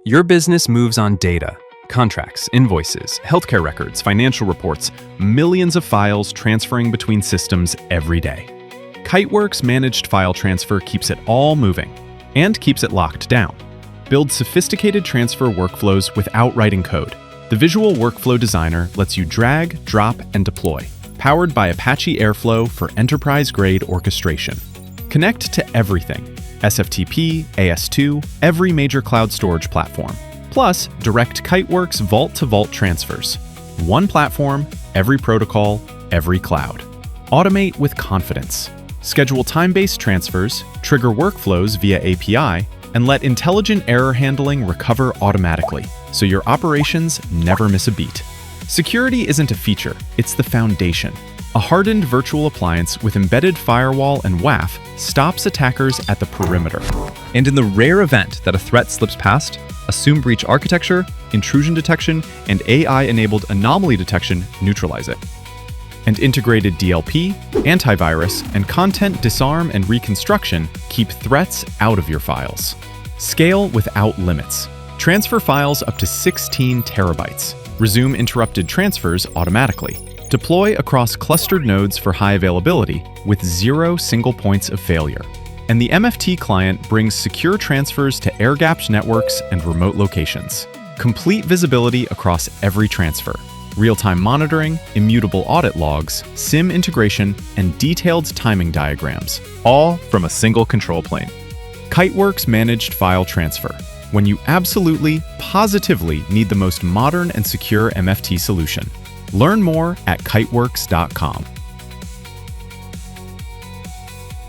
Your business moves on data. Contracts, invoices, healthcare records, financial reports, millions of files transferring between systems every day. Kiteworks Managed File Transfer keeps it all moving and keeps it locked down. Build sophisticated transfer workflows without writing code. The Visual Workflow Designer lets you drag, drop, and deploy, powered by Apache Airflow for enterprise-grade orchestration. Connect to everything: SFTP, AS2, every major cloud storage platform. Plus, direct Kiteworks vault-to-vault transfers. One platform, every protocol, every cloud. Automate with confidence. Schedule time-based transfers, trigger workflows via API, and let intelligent error handling recover automatically, so your operations never miss a beat. Security isn't a feature, it's the foundation. A hardened virtual appliance with embedded firewall and WAF stops attackers at the perimeter. And in the rare event that a threat slips past, assume breach architecture, intrusion detection, and AI-enabled anomaly detection neutralize it. And integrated DLP, antivirus, and content disarm and reconstruction keep threats out of your files. Scale without limits. Transfer files up to 16 terabytes. Resume interrupted transfers automatically. Deploy across clustered nodes for high availability with 0 single points of failure. And the MFT client brings secure transfers to air-gapped networks and remote locations. Complete visibility across every transfer. Real-time monitoring, immutable audit logs, SIM integration, and detailed timing diagrams, all from a single control plane. Kiteworks Managed File Transfer, when you absolutely, positively need the most modern and secure MFT solution. Learn more at kiteworks.com.